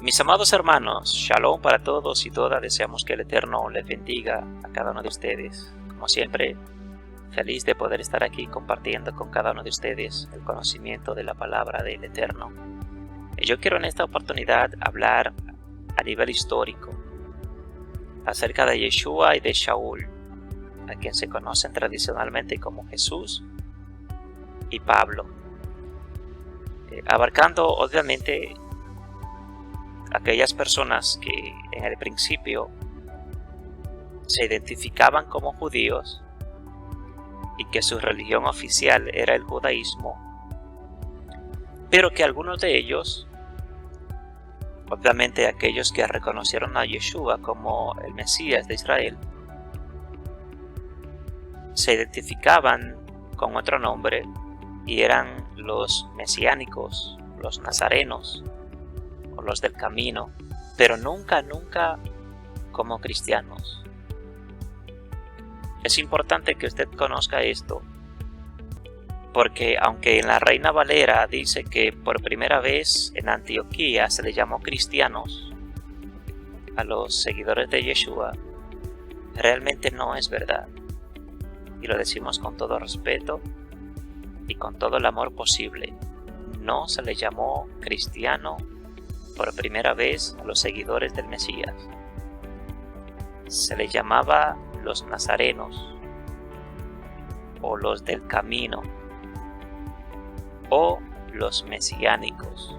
Mis amados hermanos, Shalom para todos y todas. Deseamos que el Eterno les bendiga a cada uno de ustedes. Como siempre, feliz de poder estar aquí compartiendo con cada uno de ustedes el conocimiento de la palabra del Eterno. Yo quiero en esta oportunidad hablar a nivel histórico acerca de Yeshua y de Shaul, a quien se conocen tradicionalmente como Jesús y Pablo, abarcando obviamente aquellas personas que en el principio se identificaban como judíos y que su religión oficial era el judaísmo, pero que algunos de ellos, obviamente aquellos que reconocieron a Yeshua como el Mesías de Israel, se identificaban con otro nombre y eran los mesiánicos, los nazarenos o los del camino, pero nunca como cristianos. Es importante que usted conozca esto, porque aunque en la Reina Valera dice que por primera vez en Antioquía se le llamó cristianos a los seguidores de Yeshua, realmente no es verdad. Y lo decimos con todo respeto y con todo el amor posible. No se le llamó cristiano por primera vez a los seguidores del Mesías. Se le llamaba los nazarenos o los del camino o los mesiánicos,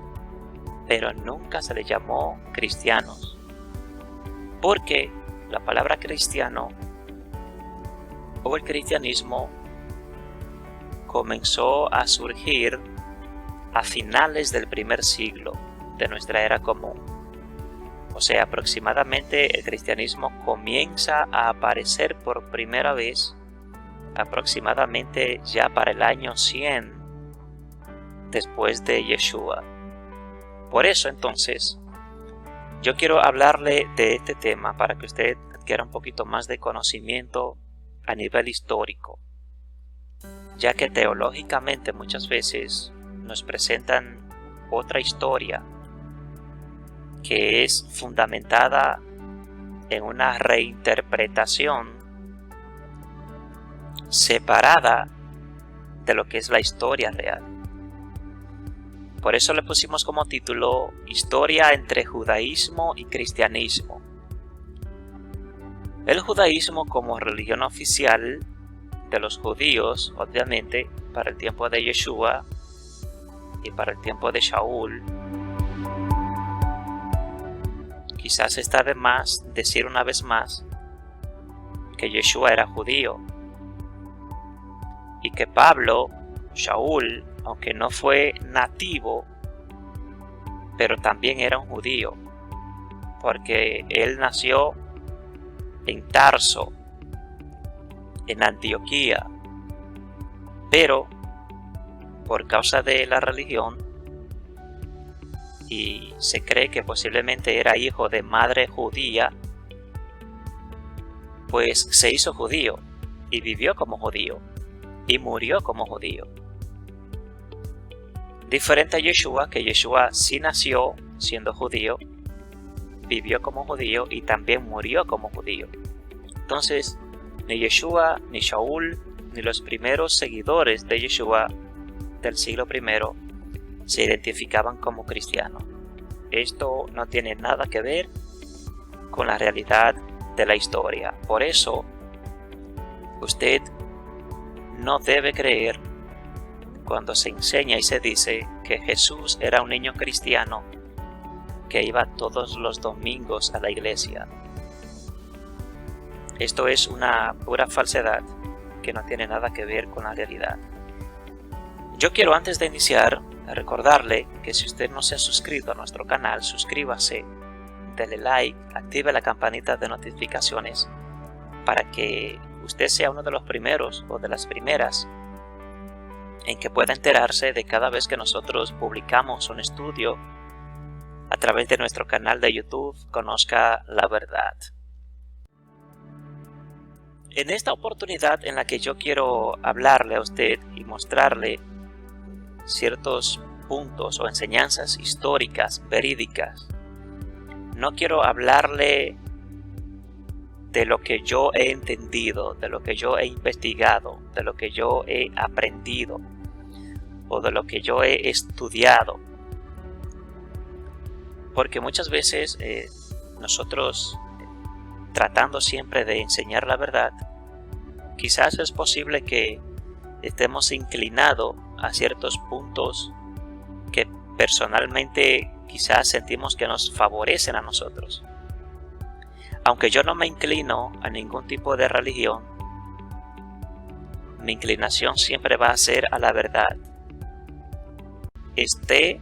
pero nunca se le llamó cristianos, porque la palabra cristiano o el cristianismo comenzó a surgir a finales del primer siglo de nuestra era común. O sea, aproximadamente el cristianismo comienza a aparecer por primera vez aproximadamente ya para el año 100 después de Yeshua. Por eso entonces yo quiero hablarle de este tema para que usted adquiera un poquito más de conocimiento a nivel histórico, ya que teológicamente muchas veces nos presentan otra historia que es fundamentada en una reinterpretación separada de lo que es la historia real. Por eso le pusimos como título Historia entre judaísmo y cristianismo. El judaísmo como religión oficial de los judíos, obviamente, para el tiempo de Yeshua y para el tiempo de Shaul. Quizás está de más decir una vez más que Yeshua era judío y que Pablo, Shaul, aunque no fue nativo, pero también era un judío, porque él nació en Tarso, en Antioquía, pero por causa de la religión, y se cree que posiblemente era hijo de madre judía, pues se hizo judío y vivió como judío y murió como judío. Diferente a Yeshua, que Yeshua sí nació siendo judío, vivió como judío y también murió como judío. Entonces, ni Yeshua, ni Shaul, ni los primeros seguidores de Yeshua del siglo I se identificaban como cristianos. Esto no tiene nada que ver con la realidad de la historia. Por eso, usted no debe creer cuando se enseña y se dice que Jesús era un niño cristiano que iba todos los domingos a la iglesia. Esto es una pura falsedad que no tiene nada que ver con la realidad. Yo quiero, antes de iniciar, recordarle que si usted no se ha suscrito a nuestro canal, suscríbase, dele like, active la campanita de notificaciones para que usted sea uno de los primeros o de las primeras en que pueda enterarse de cada vez que nosotros publicamos un estudio a través de nuestro canal de YouTube, Conozca la Verdad. En esta oportunidad en la que yo quiero hablarle a usted y mostrarle ciertos puntos o enseñanzas históricas, verídicas. No quiero hablarle de lo que yo he entendido, de lo que yo he investigado, de lo que yo he aprendido o de lo que yo he estudiado. Porque muchas veces nosotros, tratando siempre de enseñar la verdad, quizás es posible que estemos inclinados a ciertos puntos que personalmente quizás sentimos que nos favorecen a nosotros. Aunque yo no me inclino a ningún tipo de religión, mi inclinación siempre va a ser a la verdad. Esté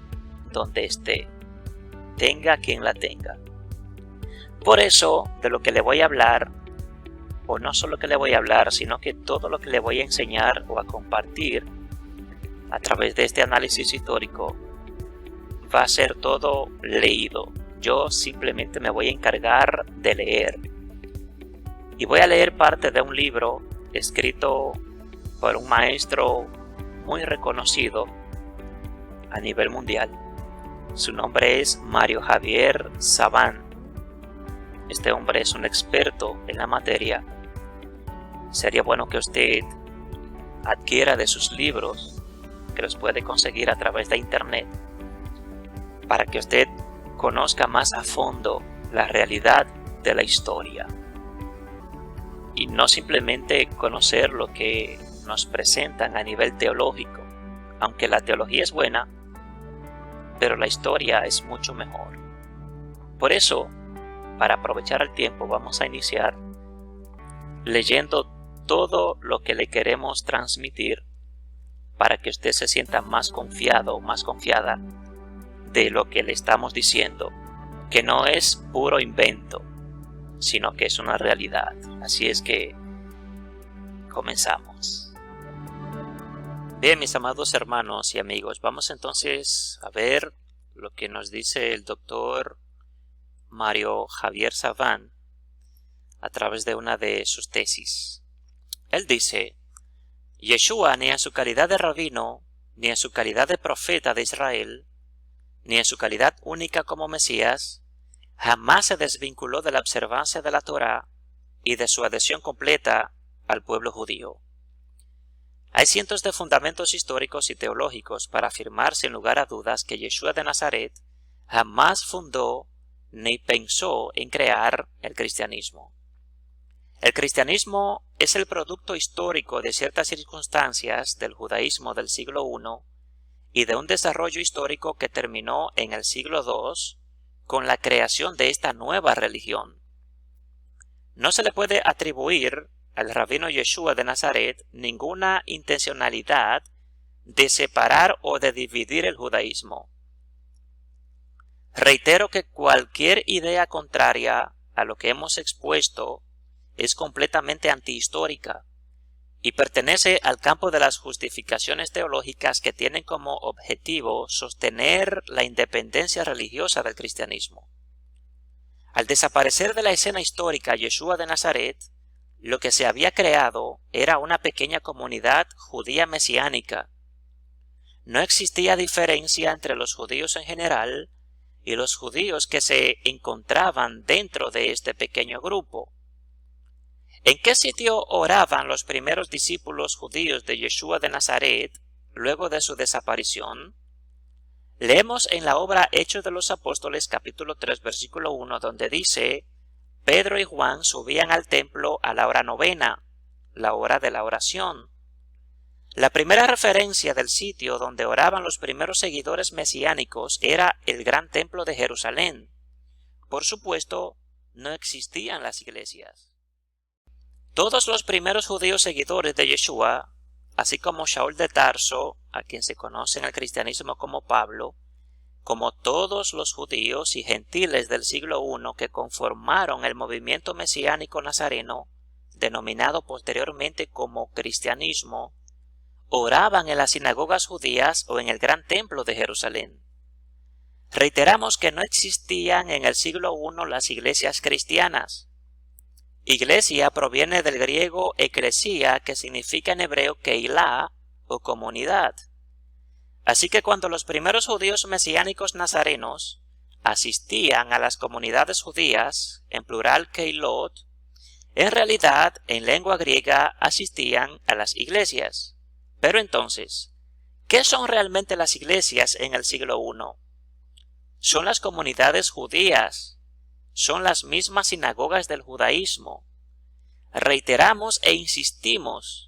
donde esté, tenga quien la tenga. Por eso, de lo que le voy a hablar, o no solo que le voy a hablar, sino que todo lo que le voy a enseñar o a compartir a través de este análisis histórico, va a ser todo leído. Yo simplemente me voy a encargar de leer. Y voy a leer parte de un libro escrito por un maestro muy reconocido a nivel mundial. Su nombre es Mario Javier Savant. Este hombre es un experto en la materia. Sería bueno que usted adquiera de sus libros, que los puede conseguir a través de internet, para que usted conozca más a fondo la realidad de la historia y no simplemente conocer lo que nos presentan a nivel teológico, aunque la teología es buena, pero la historia es mucho mejor. Por eso, para aprovechar el tiempo, vamos a iniciar leyendo todo lo que le queremos transmitir para que usted se sienta más confiado o más confiada de lo que le estamos diciendo, que no es puro invento, sino que es una realidad. Así es que comenzamos. Bien, mis amados hermanos y amigos, vamos entonces a ver lo que nos dice el doctor Mario Javier Savant a través de una de sus tesis. Él dice: Yeshua, ni en su calidad de rabino, ni en su calidad de profeta de Israel, ni en su calidad única como Mesías, jamás se desvinculó de la observancia de la Torá y de su adhesión completa al pueblo judío. Hay cientos de fundamentos históricos y teológicos para afirmar sin lugar a dudas que Yeshua de Nazaret jamás fundó ni pensó en crear el cristianismo. El cristianismo es el producto histórico de ciertas circunstancias del judaísmo del siglo I y de un desarrollo histórico que terminó en el siglo II con la creación de esta nueva religión. No se le puede atribuir al rabino Yeshua de Nazaret ninguna intencionalidad de separar o de dividir el judaísmo. Reitero que cualquier idea contraria a lo que hemos expuesto es completamente antihistórica y pertenece al campo de las justificaciones teológicas que tienen como objetivo sostener la independencia religiosa del cristianismo. Al desaparecer de la escena histórica Yeshua de Nazaret, lo que se había creado era una pequeña comunidad judía mesiánica. No existía diferencia entre los judíos en general y los judíos que se encontraban dentro de este pequeño grupo. ¿En qué sitio oraban los primeros discípulos judíos de Yeshua de Nazaret luego de su desaparición? Leemos en la obra Hechos de los Apóstoles capítulo 3 versículo 1 donde dice: Pedro y Juan subían al templo a la hora novena, la hora de la oración. La primera referencia del sitio donde oraban los primeros seguidores mesiánicos era el gran templo de Jerusalén. Por supuesto, no existían las iglesias. Todos los primeros judíos seguidores de Yeshua, así como Shaul de Tarso, a quien se conoce en el cristianismo como Pablo, como todos los judíos y gentiles del siglo I que conformaron el movimiento mesiánico nazareno, denominado posteriormente como cristianismo, oraban en las sinagogas judías o en el gran templo de Jerusalén. Reiteramos que no existían en el siglo I las iglesias cristianas. Iglesia proviene del griego eklesia, que significa en hebreo keilah o comunidad. Así que cuando los primeros judíos mesiánicos nazarenos asistían a las comunidades judías, en plural keilot, en realidad, en lengua griega, asistían a las iglesias. Pero entonces, ¿qué son realmente las iglesias en el siglo I? Son las comunidades judías, son las mismas sinagogas del judaísmo. Reiteramos e insistimos,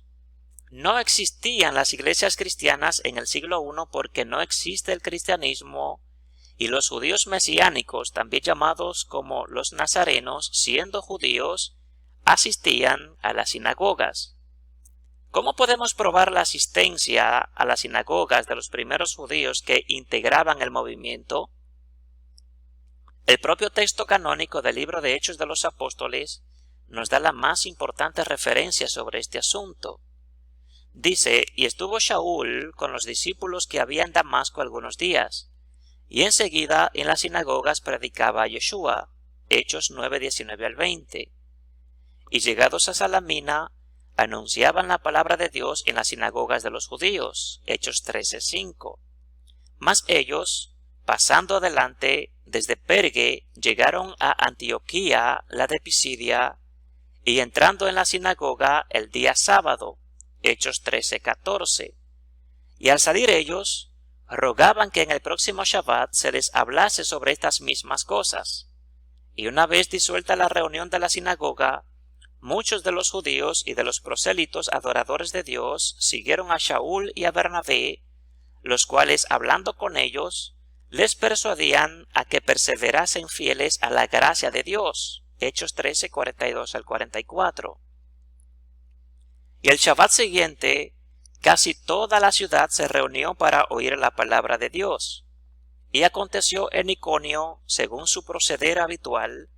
no existían las iglesias cristianas en el siglo I porque no existe el cristianismo y los judíos mesiánicos, también llamados como los nazarenos, siendo judíos, asistían a las sinagogas. ¿Cómo podemos probar la asistencia a las sinagogas de los primeros judíos que integraban el movimiento? El propio texto canónico del libro de Hechos de los Apóstoles nos da la más importante referencia sobre este asunto. Dice, y estuvo Shaul con los discípulos que había en Damasco algunos días, y enseguida en las sinagogas predicaba a Yeshua. Hechos 9, 19 al 20. Y llegados a Salamina, anunciaban la palabra de Dios en las sinagogas de los judíos. Hechos 13, 5. Mas ellos, pasando adelante, desde Perge, llegaron a Antioquía, la de Pisidia, y entrando en la sinagoga el día sábado. Hechos 13, 14. Y al salir ellos, rogaban que en el próximo Shabbat se les hablase sobre estas mismas cosas. Y una vez disuelta la reunión de la sinagoga, muchos de los judíos y de los prosélitos adoradores de Dios siguieron a Shaul y a Bernabé, los cuales, hablando con ellos, les persuadían a que perseverasen fieles a la gracia de Dios. Hechos 13, 42 al 44. Y el Shabbat siguiente, casi toda la ciudad se reunió para oír la palabra de Dios. Y aconteció en Iconio, según su proceder habitual,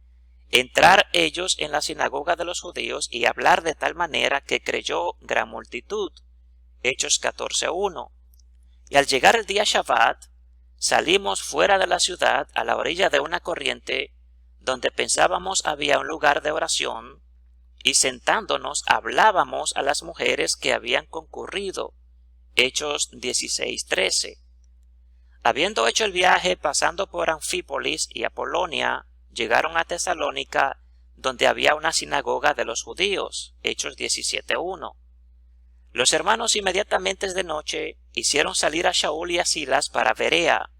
entrar ellos en la sinagoga de los judíos y hablar de tal manera que creyó gran multitud. Hechos 14:1. Y al llegar el día Shabbat, salimos fuera de la ciudad a la orilla de una corriente, donde pensábamos había un lugar de oración, y sentándonos hablábamos a las mujeres que habían concurrido. Hechos 16:13. Habiendo hecho el viaje pasando por Anfípolis y Apolonia, llegaron a Tesalónica, donde había una sinagoga de los judíos. Hechos 17:1. Los hermanos inmediatamente de noche hicieron salir a Shaul y a Silas para Berea.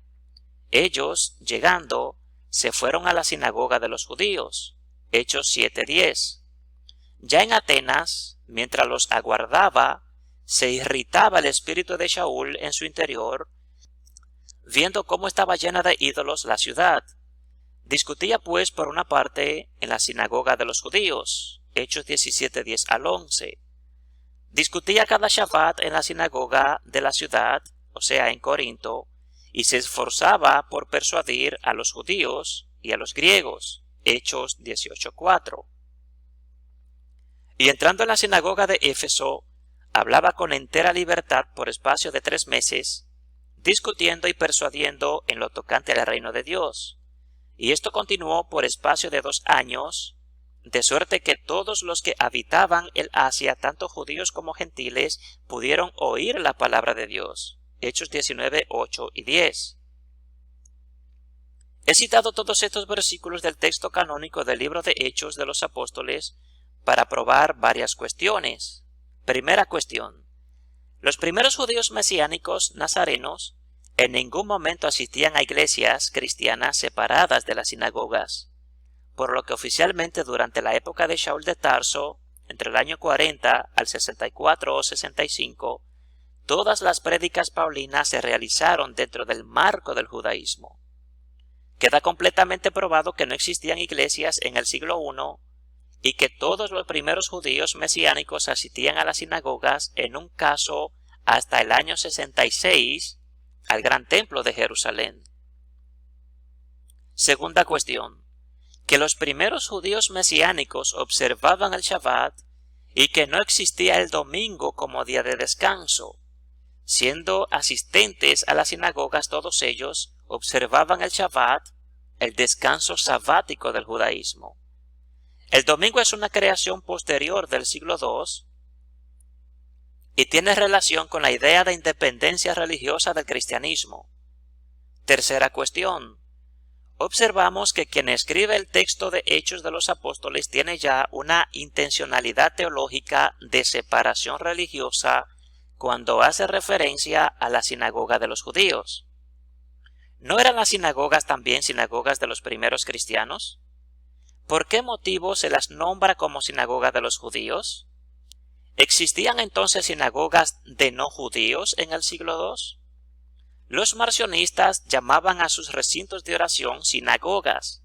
Ellos, llegando, se fueron a la sinagoga de los judíos. Hechos 7:10. Ya en Atenas, mientras los aguardaba, se irritaba el espíritu de Shaul en su interior, viendo cómo estaba llena de ídolos la ciudad. Discutía pues por una parte en la sinagoga de los judíos. Hechos 17:10 al 11. Discutía cada Shabbat en la sinagoga de la ciudad, o sea, en Corinto, y se esforzaba por persuadir a los judíos y a los griegos. Hechos 18:4. Y entrando en la sinagoga de Éfeso, hablaba con entera libertad por espacio de 3 meses, discutiendo y persuadiendo en lo tocante al reino de Dios. Y esto continuó por espacio de 2 años, de suerte que todos los que habitaban el Asia, tanto judíos como gentiles, pudieron oír la palabra de Dios. Hechos 19, 8 y 10. He citado todos estos versículos del texto canónico del libro de Hechos de los Apóstoles para probar varias cuestiones. Primera cuestión. Los primeros judíos mesiánicos nazarenos en ningún momento asistían a iglesias cristianas separadas de las sinagogas, por lo que oficialmente durante la época de Shaul de Tarso, entre el año 40 al 64 o 65, todas las prédicas paulinas se realizaron dentro del marco del judaísmo. Queda completamente probado que no existían iglesias en el siglo I y que todos los primeros judíos mesiánicos asistían a las sinagogas, en un caso hasta el año 66, al Gran Templo de Jerusalén. Segunda cuestión. Que los primeros judíos mesiánicos observaban el Shabbat y que no existía el domingo como día de descanso. Siendo asistentes a las sinagogas todos ellos, observaban el Shabbat, el descanso sabático del judaísmo. El domingo es una creación posterior del siglo II, y tiene relación con la idea de independencia religiosa del cristianismo. Tercera cuestión. Observamos que quien escribe el texto de Hechos de los Apóstoles tiene ya una intencionalidad teológica de separación religiosa cuando hace referencia a la sinagoga de los judíos. ¿No eran las sinagogas también sinagogas de los primeros cristianos? ¿Por qué motivo se las nombra como sinagoga de los judíos? ¿Existían entonces sinagogas de no judíos en el siglo II? Los marcionistas llamaban a sus recintos de oración sinagogas,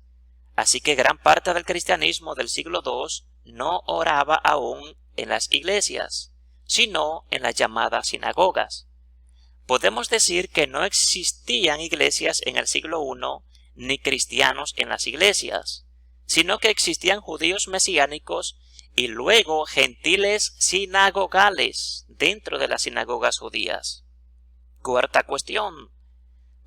así que gran parte del cristianismo del siglo II no oraba aún en las iglesias, sino en las llamadas sinagogas. Podemos decir que no existían iglesias en el siglo I ni cristianos en las iglesias, sino que existían judíos mesiánicos y luego gentiles sinagogales dentro de las sinagogas judías. Cuarta cuestión.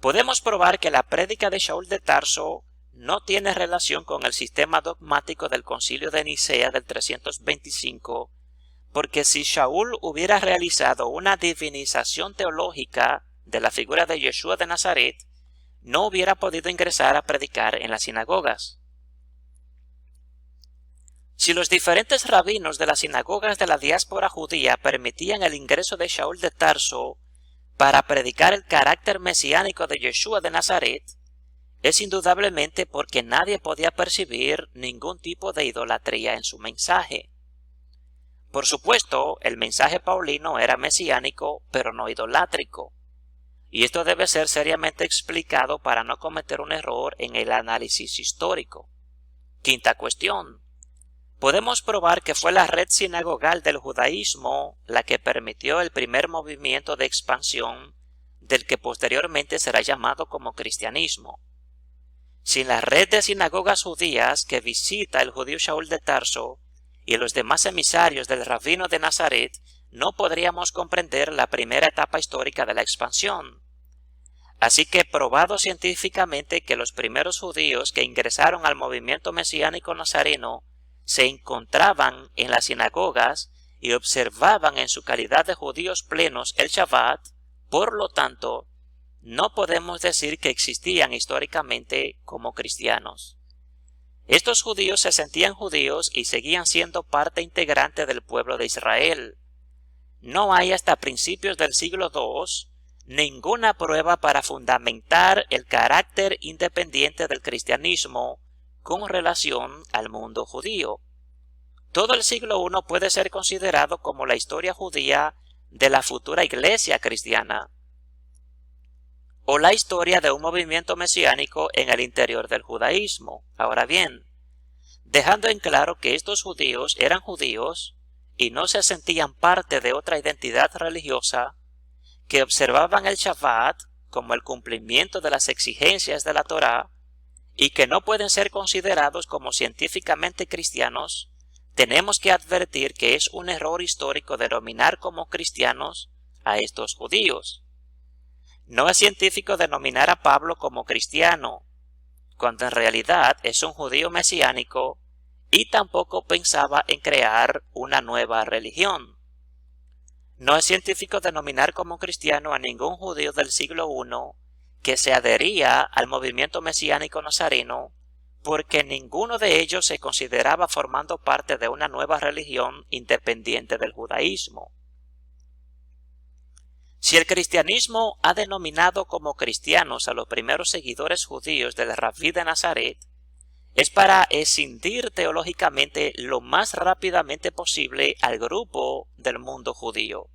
Podemos probar que la prédica de Shaul de Tarso no tiene relación con el sistema dogmático del Concilio de Nicea del 325, porque si Shaul hubiera realizado una divinización teológica de la figura de Yeshua de Nazaret, no hubiera podido ingresar a predicar en las sinagogas. Si los diferentes rabinos de las sinagogas de la diáspora judía permitían el ingreso de Shaul de Tarso para predicar el carácter mesiánico de Yeshua de Nazaret, es indudablemente porque nadie podía percibir ningún tipo de idolatría en su mensaje. Por supuesto, el mensaje paulino era mesiánico, pero no idolátrico, y esto debe ser seriamente explicado para no cometer un error en el análisis histórico. Quinta cuestión. Podemos probar que fue la red sinagogal del judaísmo la que permitió el primer movimiento de expansión del que posteriormente será llamado como cristianismo. Sin la red de sinagogas judías que visita el judío Shaul de Tarso y los demás emisarios del rabino de Nazaret, no podríamos comprender la primera etapa histórica de la expansión. Así que probado científicamente que los primeros judíos que ingresaron al movimiento mesiánico nazareno se encontraban en las sinagogas y observaban en su calidad de judíos plenos el Shabbat, por lo tanto, no podemos decir que existían históricamente como cristianos. Estos judíos se sentían judíos y seguían siendo parte integrante del pueblo de Israel. No hay hasta principios del siglo II ninguna prueba para fundamentar el carácter independiente del cristianismo con relación al mundo judío. Todo el siglo I puede ser considerado como la historia judía de la futura iglesia cristiana, o la historia de un movimiento mesiánico en el interior del judaísmo. Ahora bien, dejando en claro que estos judíos eran judíos y no se sentían parte de otra identidad religiosa, que observaban el Shabbat como el cumplimiento de las exigencias de la Torá y que no pueden ser considerados como científicamente cristianos, tenemos que advertir que es un error histórico denominar como cristianos a estos judíos. No es científico denominar a Pablo como cristiano, cuando en realidad es un judío mesiánico y tampoco pensaba en crear una nueva religión. No es científico denominar como cristiano a ningún judío del siglo I que se adhería al movimiento mesiánico nazareno, porque ninguno de ellos se consideraba formando parte de una nueva religión independiente del judaísmo. Si el cristianismo ha denominado como cristianos a los primeros seguidores judíos del Rabí de Nazaret, es para escindir teológicamente lo más rápidamente posible al grupo del mundo judío.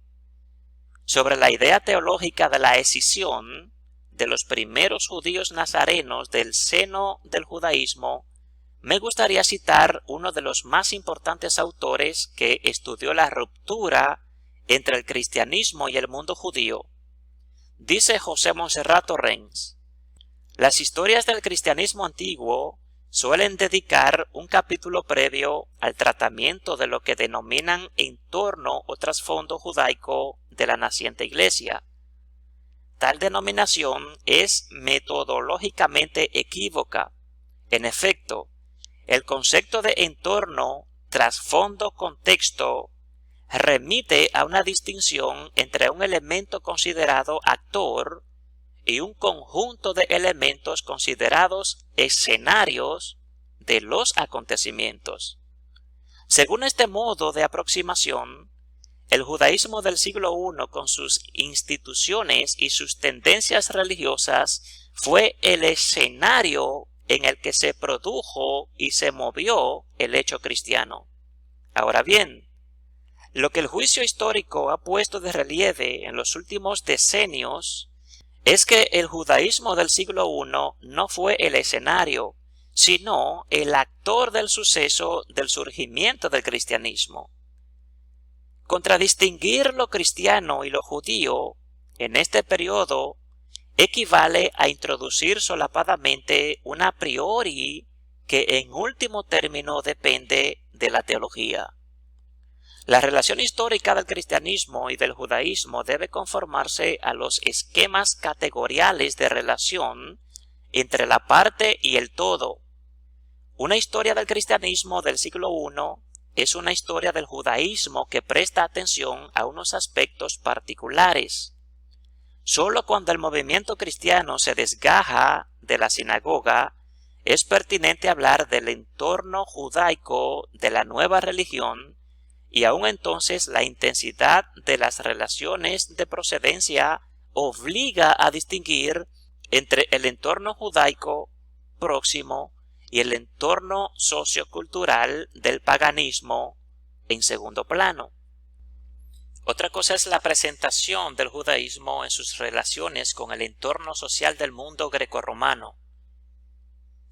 Sobre la idea teológica de la escisión de los primeros judíos nazarenos del seno del judaísmo, me gustaría citar uno de los más importantes autores que estudió la ruptura entre el cristianismo y el mundo judío. Dice José Monserrat Torrens: las historias del cristianismo antiguo suelen dedicar un capítulo previo al tratamiento de lo que denominan entorno o trasfondo judaico de la naciente iglesia. Tal denominación es metodológicamente equívoca. En efecto, el concepto de entorno, trasfondo, contexto remite a una distinción entre un elemento considerado actor y un conjunto de elementos considerados escenarios de los acontecimientos. Según este modo de aproximación, el judaísmo del siglo I, con sus instituciones y sus tendencias religiosas, fue el escenario en el que se produjo y se movió el hecho cristiano. Ahora bien, lo que el juicio histórico ha puesto de relieve en los últimos decenios es que el judaísmo del siglo I no fue el escenario, sino el actor del suceso del surgimiento del cristianismo. Contradistinguir lo cristiano y lo judío en este periodo equivale a introducir solapadamente un a priori que en último término depende de la teología. La relación histórica del cristianismo y del judaísmo debe conformarse a los esquemas categoriales de relación entre la parte y el todo. Una historia del cristianismo del siglo I es una historia del judaísmo que presta atención a unos aspectos particulares. Solo cuando el movimiento cristiano se desgaja de la sinagoga es pertinente hablar del entorno judaico de la nueva religión, y aún entonces la intensidad de las relaciones de procedencia obliga a distinguir entre el entorno judaico próximo y el entorno sociocultural del paganismo en segundo plano. Otra cosa es la presentación del judaísmo en sus relaciones con el entorno social del mundo grecorromano.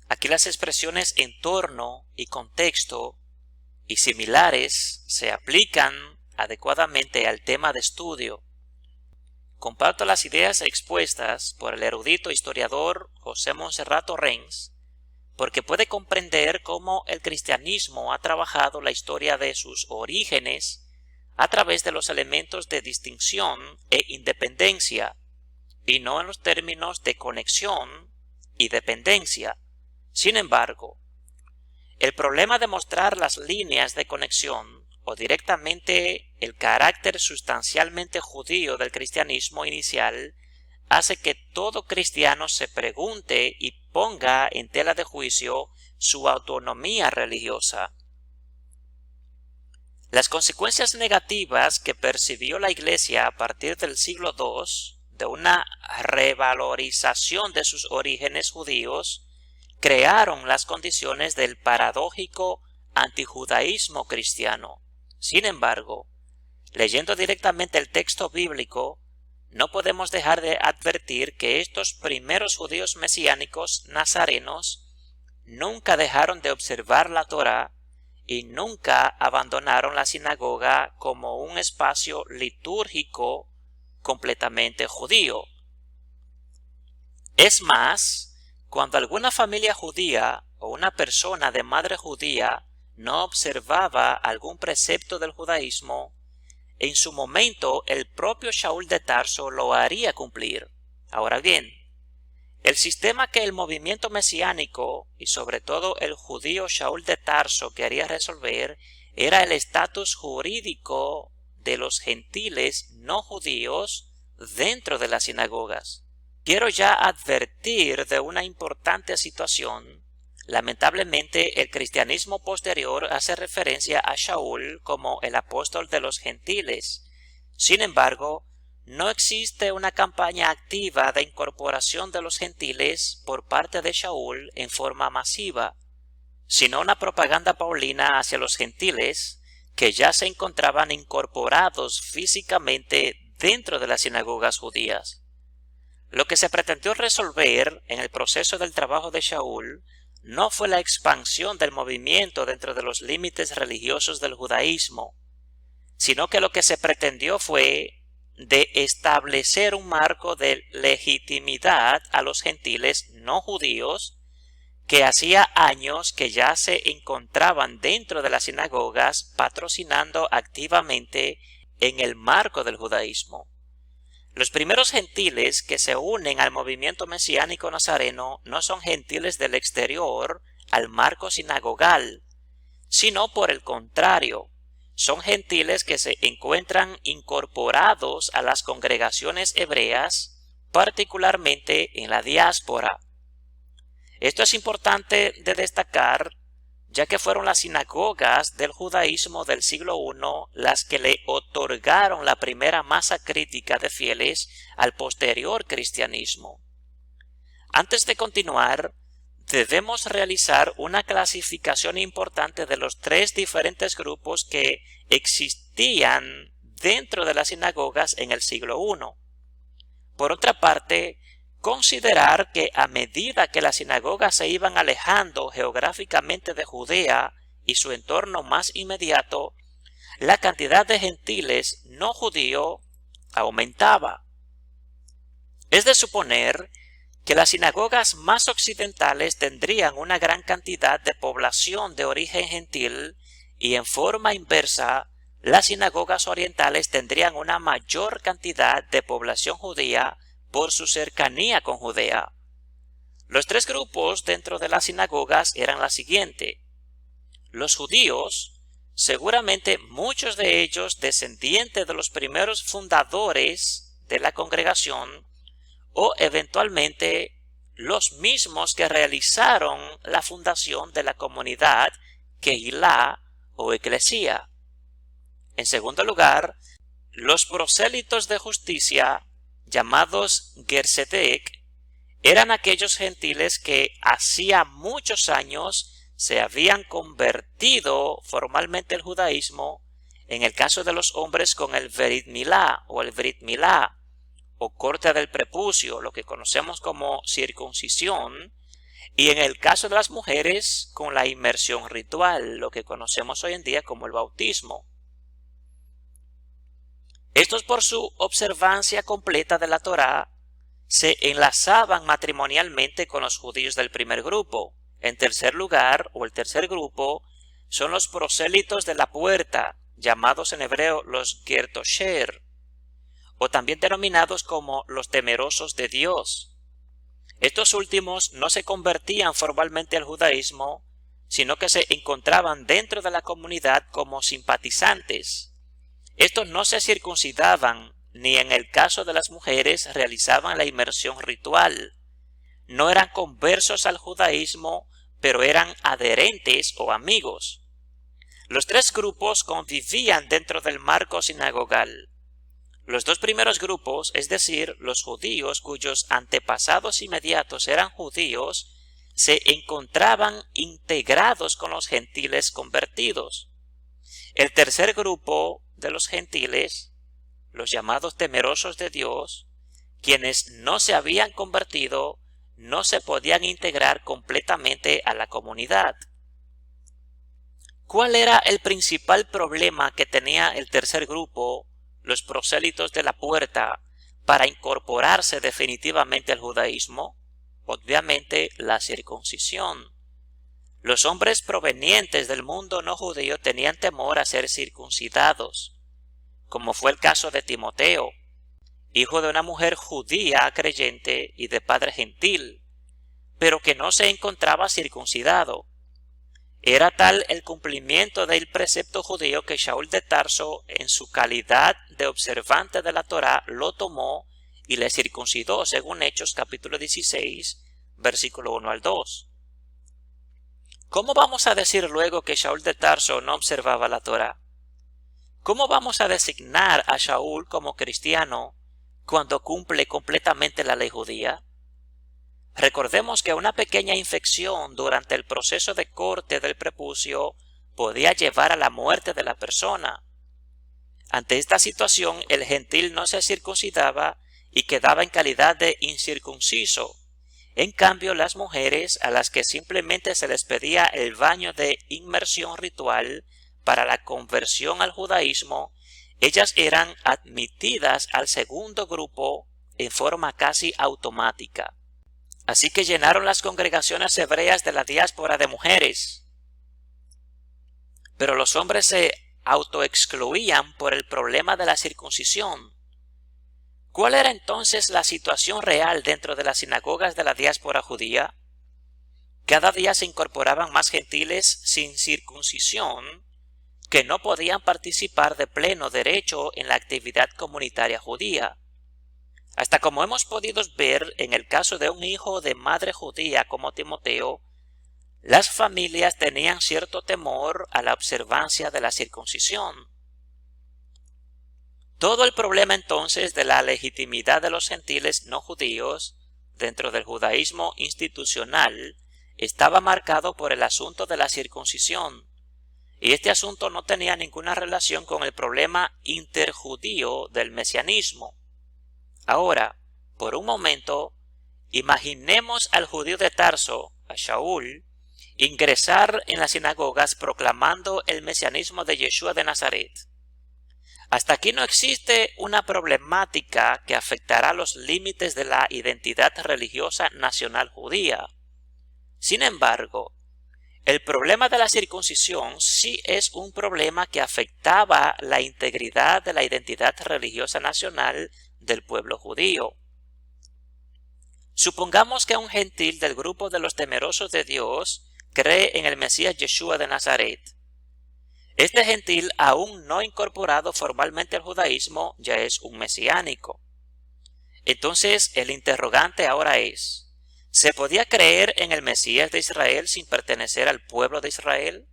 Aquí las expresiones entorno y contexto y similares se aplican adecuadamente al tema de estudio. Comparto las ideas expuestas por el erudito historiador José Montserrat Torrens, porque puede comprender cómo el cristianismo ha trabajado la historia de sus orígenes a través de los elementos de distinción e independencia, y no en los términos de conexión y dependencia. Sin embargo, el problema de mostrar las líneas de conexión o directamente el carácter sustancialmente judío del cristianismo inicial hace que todo cristiano se pregunte y ponga en tela de juicio su autonomía religiosa. Las consecuencias negativas que percibió la Iglesia a partir del siglo II de una revalorización de sus orígenes judíos crearon las condiciones del paradójico antijudaísmo cristiano. Sin embargo, leyendo directamente el texto bíblico, no podemos dejar de advertir que estos primeros judíos mesiánicos nazarenos nunca dejaron de observar la Torá y nunca abandonaron la sinagoga como un espacio litúrgico completamente judío. Es más, cuando alguna familia judía o una persona de madre judía no observaba algún precepto del judaísmo, en su momento el propio Shaul de Tarso lo haría cumplir. Ahora bien, el sistema que el movimiento mesiánico y sobre todo el judío Shaul de Tarso quería resolver era el estatus jurídico de los gentiles no judíos dentro de las sinagogas. Quiero ya advertir de una importante situación. Lamentablemente, el cristianismo posterior hace referencia a Shaul como el apóstol de los gentiles. Sin embargo, no existe una campaña activa de incorporación de los gentiles por parte de Shaul en forma masiva, sino una propaganda paulina hacia los gentiles que ya se encontraban incorporados físicamente dentro de las sinagogas judías. Lo que se pretendió resolver en el proceso del trabajo de Shaul no fue la expansión del movimiento dentro de los límites religiosos del judaísmo, sino que lo que se pretendió fue de establecer un marco de legitimidad a los gentiles no judíos que hacía años que ya se encontraban dentro de las sinagogas patrocinando activamente en el marco del judaísmo. Los primeros gentiles que se unen al movimiento mesiánico nazareno no son gentiles del exterior al marco sinagogal, sino por el contrario, son gentiles que se encuentran incorporados a las congregaciones hebreas, particularmente en la diáspora. Esto es importante de destacar, ya que fueron las sinagogas del judaísmo del siglo I las que le otorgaron la primera masa crítica de fieles al posterior cristianismo. Antes de continuar, debemos realizar una clasificación importante de los tres diferentes grupos que existían dentro de las sinagogas en el siglo I. Por otra parte, considerar que a medida que las sinagogas se iban alejando geográficamente de Judea y su entorno más inmediato, la cantidad de gentiles no judíos aumentaba. Es de suponer que las sinagogas más occidentales tendrían una gran cantidad de población de origen gentil y en forma inversa, las sinagogas orientales tendrían una mayor cantidad de población judía por su cercanía con Judea. Los tres grupos dentro de las sinagogas eran la siguiente. Los judíos, seguramente muchos de ellos descendientes de los primeros fundadores de la congregación, o eventualmente los mismos que realizaron la fundación de la comunidad Kehilá o Eclesía. En segundo lugar, los prosélitos de justicia, llamados Gersedec, eran aquellos gentiles que hacía muchos años se habían convertido formalmente al judaísmo, en el caso de los hombres con el Berit Milá o el Brit Milá, o corte del prepucio, lo que conocemos como circuncisión, y en el caso de las mujeres con la inmersión ritual, lo que conocemos hoy en día como el bautismo. Estos, por su observancia completa de la Torá, se enlazaban matrimonialmente con los judíos del primer grupo. En tercer lugar, o el tercer grupo, son los prosélitos de la puerta, llamados en hebreo los Gertosher, o también denominados como los temerosos de Dios. Estos últimos no se convertían formalmente al judaísmo, sino que se encontraban dentro de la comunidad como simpatizantes. Estos no se circuncidaban, ni en el caso de las mujeres realizaban la inmersión ritual. No eran conversos al judaísmo, pero eran adherentes o amigos. Los tres grupos convivían dentro del marco sinagogal. Los dos primeros grupos, es decir, los judíos cuyos antepasados inmediatos eran judíos, se encontraban integrados con los gentiles convertidos. El tercer grupo de los gentiles, los llamados temerosos de Dios, quienes no se habían convertido, no se podían integrar completamente a la comunidad. ¿Cuál era el principal problema que tenía el tercer grupo, los prosélitos de la puerta, para incorporarse definitivamente al judaísmo? Obviamente la circuncisión. Los hombres provenientes del mundo no judío tenían temor a ser circuncidados, como fue el caso de Timoteo, hijo de una mujer judía creyente y de padre gentil, pero que no se encontraba circuncidado. Era tal el cumplimiento del precepto judío que Shaul de Tarso, en su calidad de observante de la Torá, lo tomó y le circuncidó, según Hechos capítulo 16, versículo 1 al 2. ¿Cómo vamos a decir luego que Shaul de Tarso no observaba la Torá? ¿Cómo vamos a designar a Shaul como cristiano cuando cumple completamente la ley judía? Recordemos que una pequeña infección durante el proceso de corte del prepucio podía llevar a la muerte de la persona. Ante esta situación, el gentil no se circuncidaba y quedaba en calidad de incircunciso. En cambio, las mujeres, a las que simplemente se les pedía el baño de inmersión ritual para la conversión al judaísmo, ellas eran admitidas al segundo grupo en forma casi automática. Así que llenaron las congregaciones hebreas de la diáspora de mujeres. Pero los hombres se autoexcluían por el problema de la circuncisión. ¿Cuál era entonces la situación real dentro de las sinagogas de la diáspora judía? Cada día se incorporaban más gentiles sin circuncisión que no podían participar de pleno derecho en la actividad comunitaria judía. Hasta como hemos podido ver en el caso de un hijo de madre judía como Timoteo, las familias tenían cierto temor a la observancia de la circuncisión. Todo el problema entonces de la legitimidad de los gentiles no judíos dentro del judaísmo institucional estaba marcado por el asunto de la circuncisión, y este asunto no tenía ninguna relación con el problema interjudío del mesianismo. Ahora, por un momento, imaginemos al judío de Tarso, a Shaul, ingresar en las sinagogas proclamando el mesianismo de Yeshua de Nazaret. Hasta aquí no existe una problemática que afectará los límites de la identidad religiosa nacional judía. Sin embargo, el problema de la circuncisión sí es un problema que afectaba la integridad de la identidad religiosa nacional del pueblo judío. Supongamos que un gentil del grupo de los temerosos de Dios cree en el Mesías Yeshua de Nazaret. Este gentil, aún no incorporado formalmente al judaísmo, ya es un mesiánico. Entonces, el interrogante ahora es: ¿se podía creer en el Mesías de Israel sin pertenecer al pueblo de Israel?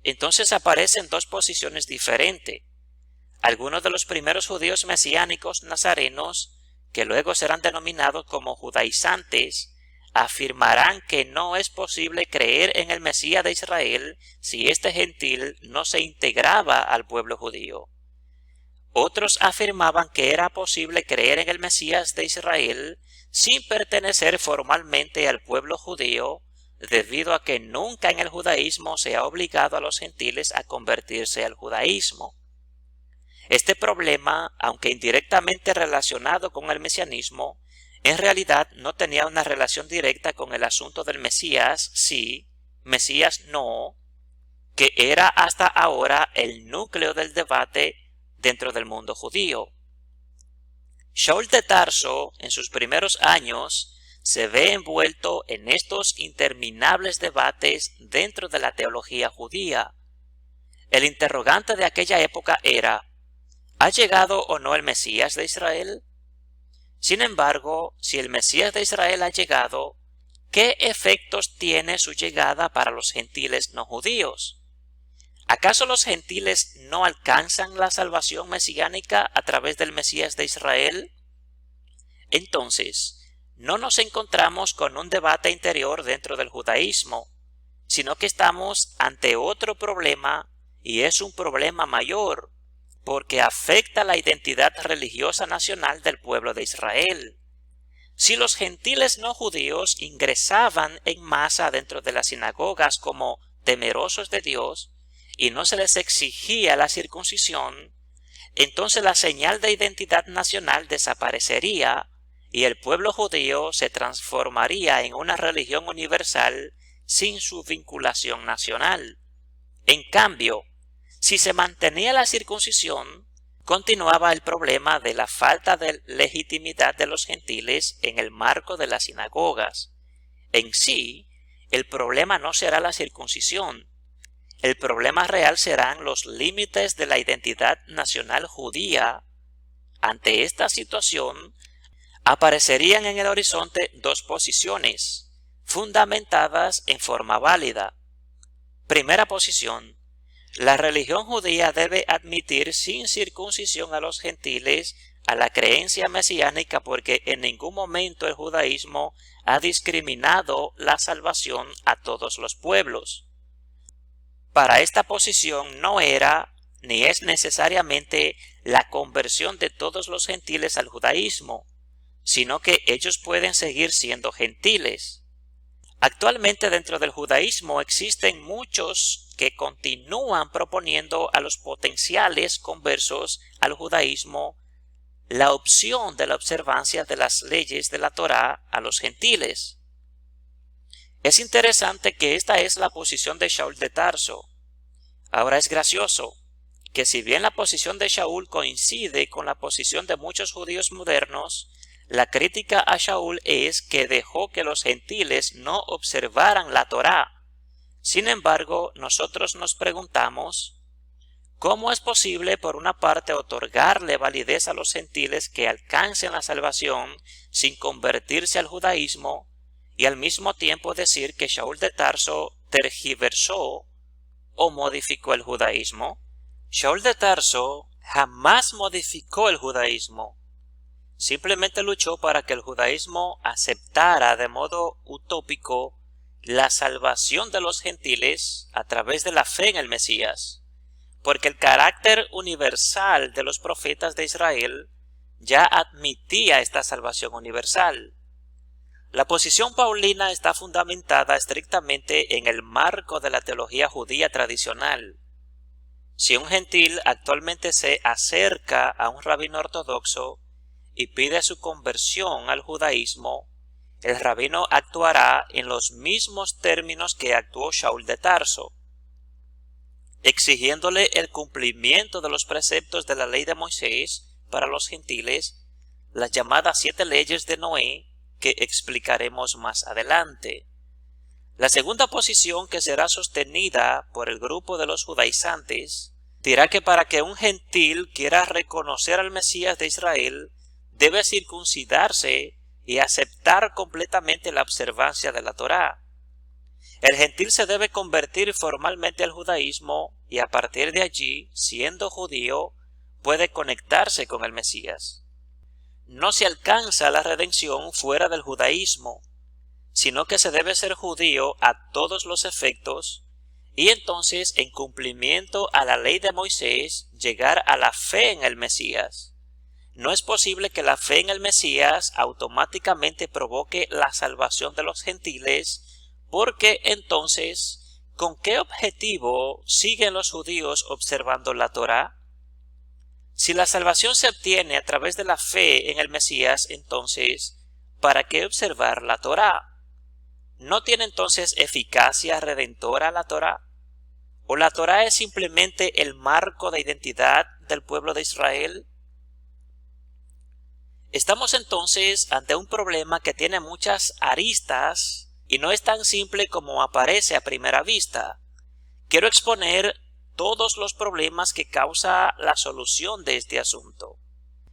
Entonces aparecen dos posiciones diferentes. Algunos de los primeros judíos mesiánicos nazarenos, que luego serán denominados como judaizantes, afirmarán que no es posible creer en el Mesías de Israel si este gentil no se integraba al pueblo judío. Otros afirmaban que era posible creer en el Mesías de Israel sin pertenecer formalmente al pueblo judío, debido a que nunca en el judaísmo se ha obligado a los gentiles a convertirse al judaísmo. Este problema, aunque indirectamente relacionado con el mesianismo, en realidad no tenía una relación directa con el asunto del Mesías sí, Mesías no, que era hasta ahora el núcleo del debate dentro del mundo judío. Shaul de Tarso, en sus primeros años, se ve envuelto en estos interminables debates dentro de la teología judía. El interrogante de aquella época era: ¿ha llegado o no el Mesías de Israel? Sin embargo, si el Mesías de Israel ha llegado, ¿qué efectos tiene su llegada para los gentiles no judíos? ¿Acaso los gentiles no alcanzan la salvación mesiánica a través del Mesías de Israel? Entonces, no nos encontramos con un debate interior dentro del judaísmo, sino que estamos ante otro problema, y es un problema mayor, porque afecta la identidad religiosa nacional del pueblo de Israel. Si los gentiles no judíos ingresaban en masa dentro de las sinagogas como temerosos de Dios y no se les exigía la circuncisión, entonces la señal de identidad nacional desaparecería y el pueblo judío se transformaría en una religión universal sin su vinculación nacional. En cambio, si se mantenía la circuncisión, continuaba el problema de la falta de legitimidad de los gentiles en el marco de las sinagogas. En sí, el problema no será la circuncisión. El problema real serán los límites de la identidad nacional judía. Ante esta situación, aparecerían en el horizonte dos posiciones, fundamentadas en forma válida. Primera posición: la religión judía debe admitir sin circuncisión a los gentiles a la creencia mesiánica porque en ningún momento el judaísmo ha discriminado la salvación a todos los pueblos. Para esta posición no era ni es necesariamente la conversión de todos los gentiles al judaísmo, sino que ellos pueden seguir siendo gentiles. Actualmente dentro del judaísmo existen muchos que continúan proponiendo a los potenciales conversos al judaísmo la opción de la observancia de las leyes de la Torá a los gentiles. Es interesante que esta es la posición de Shaul de Tarso. Ahora es gracioso que si bien la posición de Shaul coincide con la posición de muchos judíos modernos, la crítica a Shaul es que dejó que los gentiles no observaran la Torá. Sin embargo, nosotros nos preguntamos, ¿Cómo es posible, por una parte, otorgarle validez a los gentiles que alcancen la salvación sin convertirse al judaísmo y al mismo tiempo decir que Shaul de Tarso tergiversó o modificó el judaísmo? Shaul de Tarso jamás modificó el judaísmo. Simplemente luchó para que el judaísmo aceptara de modo utópico la salvación de los gentiles a través de la fe en el Mesías, porque el carácter universal de los profetas de Israel ya admitía esta salvación universal. La posición paulina está fundamentada estrictamente en el marco de la teología judía tradicional. Si un gentil actualmente se acerca a un rabino ortodoxo y pide su conversión al judaísmo, el rabino actuará en los mismos términos que actuó Shaul de Tarso, exigiéndole el cumplimiento de los preceptos de la ley de Moisés para los gentiles, las llamadas 7 leyes de Noé, que explicaremos más adelante. La segunda posición, que será sostenida por el grupo de los judaizantes, dirá que para que un gentil quiera reconocer al Mesías de Israel, debe circuncidarse y aceptar completamente la observancia de la Torá. El gentil se debe convertir formalmente al judaísmo y a partir de allí, siendo judío, puede conectarse con el Mesías. No se alcanza la redención fuera del judaísmo, sino que se debe ser judío a todos los efectos y entonces, en cumplimiento a la ley de Moisés, llegar a la fe en el Mesías. No es posible que la fe en el Mesías automáticamente provoque la salvación de los gentiles, porque entonces, ¿con qué objetivo siguen los judíos observando la Torá? Si la salvación se obtiene a través de la fe en el Mesías, entonces, ¿para qué observar la Torá? ¿No tiene entonces eficacia redentora la Torá? ¿O la Torá es simplemente el marco de identidad del pueblo de Israel? Estamos entonces ante un problema que tiene muchas aristas y no es tan simple como aparece a primera vista. Quiero exponer todos los problemas que causa la solución de este asunto.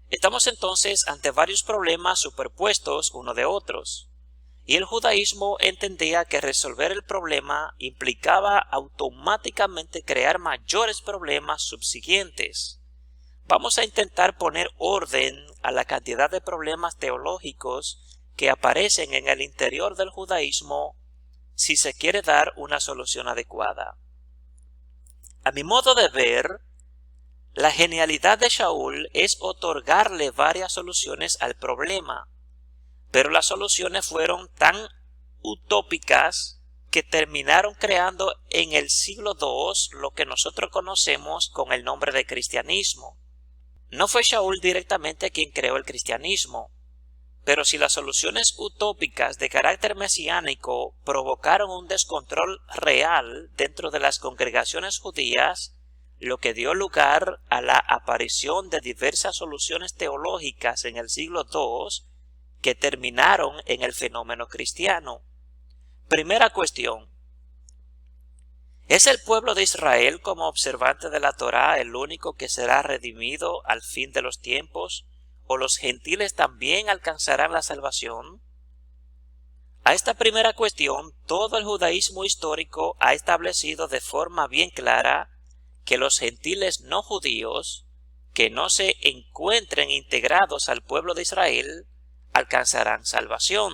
Estamos entonces ante varios problemas superpuestos uno de otros, y el judaísmo entendía que resolver el problema implicaba automáticamente crear mayores problemas subsiguientes. Vamos a intentar poner orden a la cantidad de problemas teológicos que aparecen en el interior del judaísmo si se quiere dar una solución adecuada. A mi modo de ver, la genialidad de Shaul es otorgarle varias soluciones al problema, pero las soluciones fueron tan utópicas que terminaron creando en el siglo II lo que nosotros conocemos con el nombre de cristianismo. No fue Shaul directamente quien creó el cristianismo, pero si las soluciones utópicas de carácter mesiánico provocaron un descontrol real dentro de las congregaciones judías, lo que dio lugar a la aparición de diversas soluciones teológicas en el siglo II que terminaron en el fenómeno cristiano. Primera cuestión: ¿es el pueblo de Israel como observante de la Torá el único que será redimido al fin de los tiempos, o los gentiles también alcanzarán la salvación? A esta primera cuestión, todo el judaísmo histórico ha establecido de forma bien clara que los gentiles no judíos, que no se encuentren integrados al pueblo de Israel, alcanzarán salvación.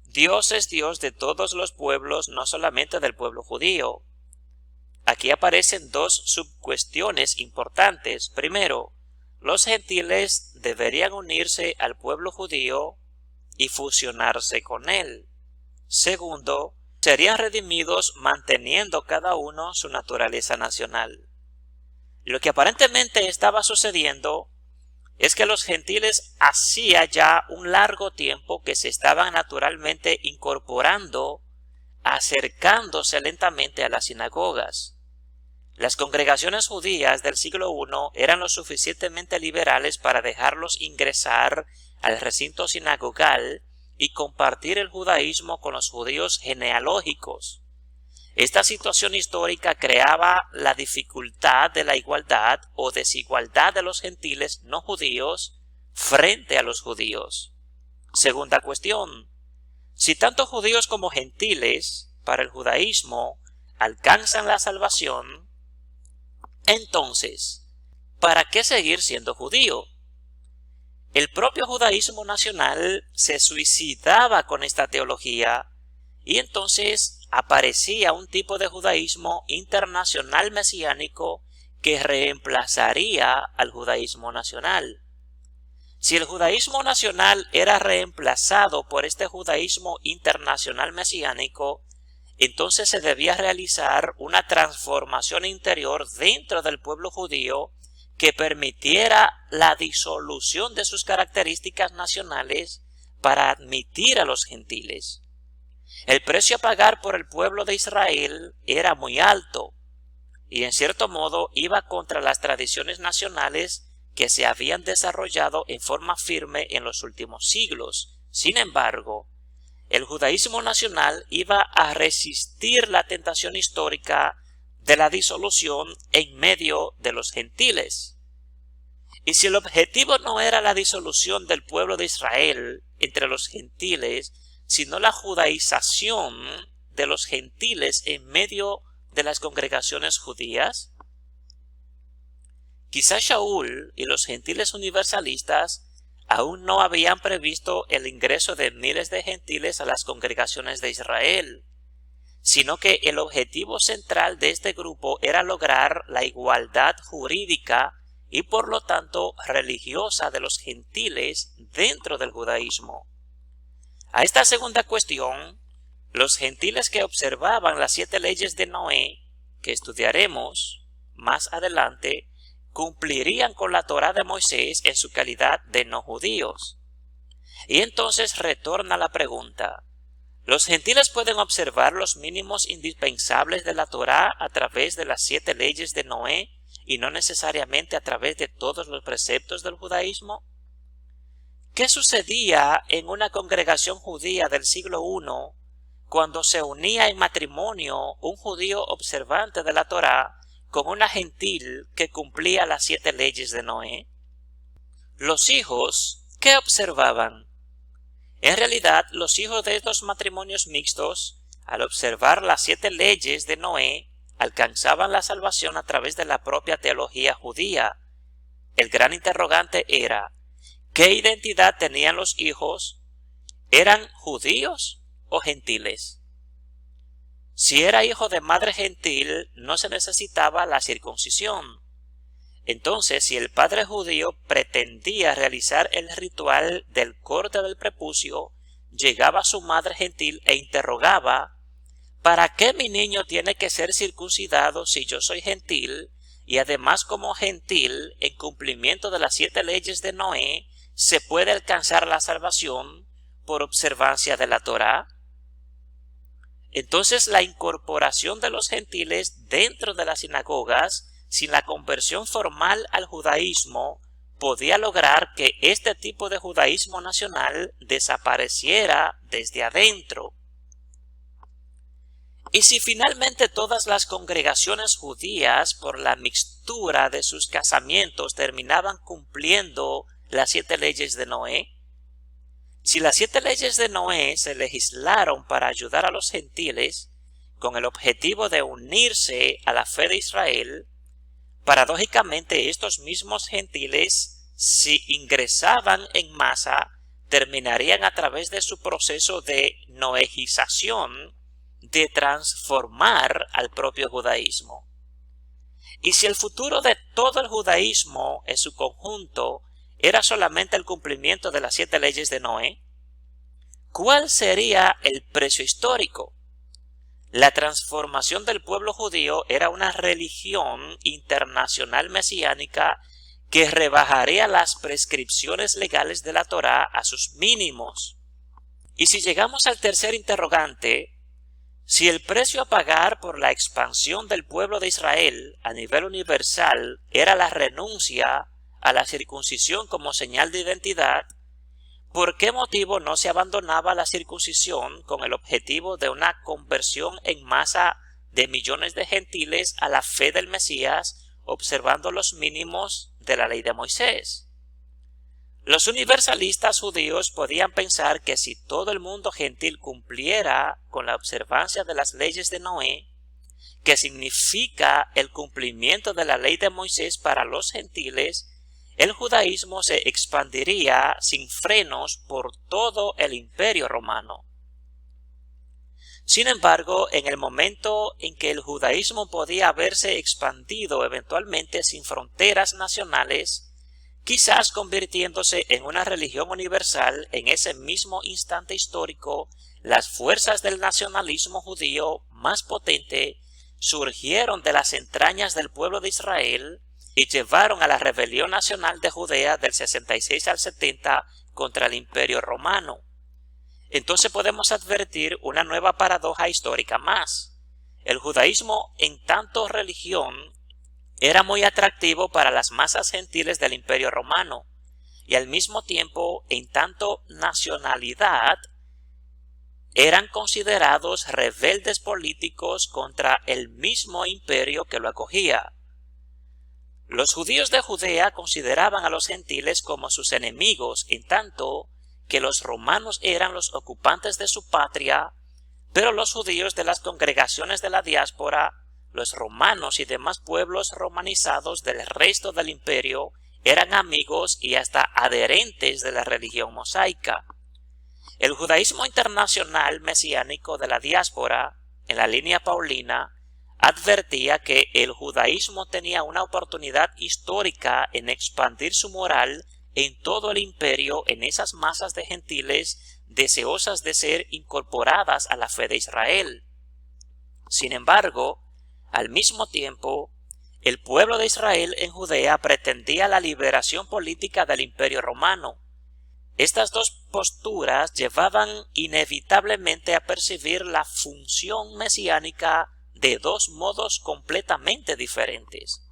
Dios es Dios de todos los pueblos, no solamente del pueblo judío. Aquí aparecen dos subcuestiones importantes. Primero, los gentiles deberían unirse al pueblo judío y fusionarse con él. Segundo, serían redimidos manteniendo cada uno su naturaleza nacional. Lo que aparentemente estaba sucediendo es que los gentiles hacía ya un largo tiempo que se estaban naturalmente incorporando, acercándose lentamente a las sinagogas. Las congregaciones judías del siglo I eran lo suficientemente liberales para dejarlos ingresar al recinto sinagogal y compartir el judaísmo con los judíos genealógicos. Esta situación histórica creaba la dificultad de la igualdad o desigualdad de los gentiles no judíos frente a los judíos. Segunda cuestión: si tanto judíos como gentiles para el judaísmo alcanzan la salvación, entonces, ¿para qué seguir siendo judío? El propio judaísmo nacional se suicidaba con esta teología y entonces aparecía un tipo de judaísmo internacional mesiánico que reemplazaría al judaísmo nacional. Si el judaísmo nacional era reemplazado por este judaísmo internacional mesiánico, entonces se debía realizar una transformación interior dentro del pueblo judío que permitiera la disolución de sus características nacionales para admitir a los gentiles. El precio a pagar por el pueblo de Israel era muy alto y en cierto modo iba contra las tradiciones nacionales que se habían desarrollado en forma firme en los últimos siglos. Sin embargo, el judaísmo nacional iba a resistir la tentación histórica de la disolución en medio de los gentiles. Y si el objetivo no era la disolución del pueblo de Israel entre los gentiles, sino la judaización de los gentiles en medio de las congregaciones judías, quizá Shaul y los gentiles universalistas aún no habían previsto el ingreso de miles de gentiles a las congregaciones de Israel, sino que el objetivo central de este grupo era lograr la igualdad jurídica y por lo tanto religiosa de los gentiles dentro del judaísmo. A esta segunda cuestión, los gentiles que observaban las 7 leyes de Noé, que estudiaremos más adelante, cumplirían con la Torá de Moisés en su calidad de no judíos. Y entonces retorna la pregunta: ¿los gentiles pueden observar los mínimos indispensables de la Torá a través de las 7 leyes de Noé y no necesariamente a través de todos los preceptos del judaísmo? ¿Qué sucedía en una congregación judía del siglo I cuando se unía en matrimonio un judío observante de la Torá con una gentil que cumplía las 7 leyes de Noé? Los hijos, ¿qué observaban? En realidad, los hijos de estos matrimonios mixtos, al observar las 7 leyes de Noé, alcanzaban la salvación a través de la propia teología judía. El gran interrogante era: ¿qué identidad tenían los hijos? ¿Eran judíos o gentiles? Si era hijo de madre gentil, no se necesitaba la circuncisión. Entonces, si el padre judío pretendía realizar el ritual del corte del prepucio, llegaba su madre gentil e interrogaba: ¿para qué mi niño tiene que ser circuncidado si yo soy gentil? Y además, como gentil, en cumplimiento de las 7 leyes de Noé, ¿se puede alcanzar la salvación por observancia de la Torá? Entonces, la incorporación de los gentiles dentro de las sinagogas, sin la conversión formal al judaísmo, podía lograr que este tipo de judaísmo nacional desapareciera desde adentro. Y si finalmente todas las congregaciones judías, por la mixtura de sus casamientos, terminaban cumpliendo las 7 leyes de Noé, si las 7 leyes de Noé se legislaron para ayudar a los gentiles con el objetivo de unirse a la fe de Israel, paradójicamente estos mismos gentiles, si ingresaban en masa, terminarían a través de su proceso de noejización de transformar al propio judaísmo. Y si el futuro de todo el judaísmo en su conjunto era solamente el cumplimiento de las 7 leyes de Noé, ¿cuál sería el precio histórico? La transformación del pueblo judío era una religión internacional mesiánica que rebajaría las prescripciones legales de la Torá a sus mínimos. Y si llegamos al tercer interrogante, si el precio a pagar por la expansión del pueblo de Israel a nivel universal era la renuncia a la circuncisión como señal de identidad, ¿por qué motivo no se abandonaba la circuncisión con el objetivo de una conversión en masa de millones de gentiles a la fe del Mesías, observando los mínimos de la ley de Moisés. Los universalistas judíos podían pensar que si todo el mundo gentil cumpliera con la observancia de las leyes de Noé, que significa el cumplimiento de la ley de Moisés para los gentiles, el judaísmo se expandiría sin frenos por todo el imperio romano. Sin embargo, en el momento en que el judaísmo podía haberse expandido eventualmente sin fronteras nacionales, quizás convirtiéndose en una religión universal, en ese mismo instante histórico, las fuerzas del nacionalismo judío más potente surgieron de las entrañas del pueblo de Israel y llevaron a la rebelión nacional de Judea del 66 al 70 contra el imperio romano. Entonces podemos advertir una nueva paradoja histórica más. El judaísmo, en tanto religión, era muy atractivo para las masas gentiles del imperio romano, y al mismo tiempo, en tanto nacionalidad, eran considerados rebeldes políticos contra el mismo imperio que lo acogía. Los judíos de Judea consideraban a los gentiles como sus enemigos, en tanto que los romanos eran los ocupantes de su patria, pero los judíos de las congregaciones de la diáspora, los romanos y demás pueblos romanizados del resto del imperio eran amigos y hasta adherentes de la religión mosaica. El judaísmo internacional mesiánico de la diáspora, en la línea paulina, advertía que el judaísmo tenía una oportunidad histórica en expandir su moral en todo el imperio en esas masas de gentiles deseosas de ser incorporadas a la fe de Israel. Sin embargo, al mismo tiempo, el pueblo de Israel en Judea pretendía la liberación política del imperio romano. Estas dos posturas llevaban inevitablemente a percibir la función mesiánica de dos modos completamente diferentes.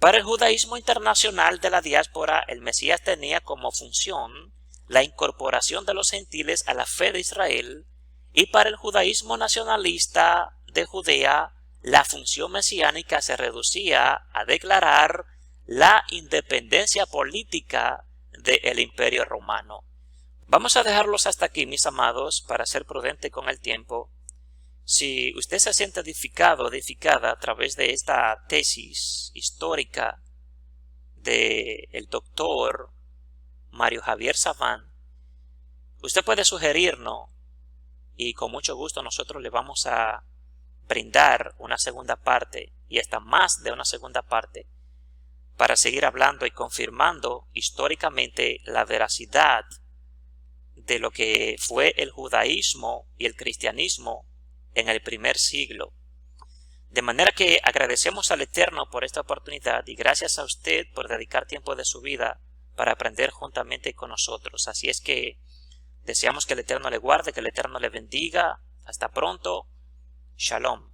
Para el judaísmo internacional de la diáspora, el Mesías tenía como función la incorporación de los gentiles a la fe de Israel, y para el judaísmo nacionalista de Judea, la función mesiánica se reducía a declarar la independencia política del imperio romano. Vamos a dejarlos hasta aquí, mis amados, para ser prudente con el tiempo. Si usted se siente edificado o edificada a través de esta tesis histórica del doctor Mario Javier Saván, usted puede sugerirnos y con mucho gusto nosotros le vamos a brindar una segunda parte y hasta más de una segunda parte para seguir hablando y confirmando históricamente la veracidad de lo que fue el judaísmo y el cristianismo en el primer siglo. De manera que agradecemos al Eterno por esta oportunidad y gracias a usted por dedicar tiempo de su vida para aprender juntamente con nosotros. Así es que deseamos que el Eterno le guarde, que el Eterno le bendiga. Hasta pronto. Shalom.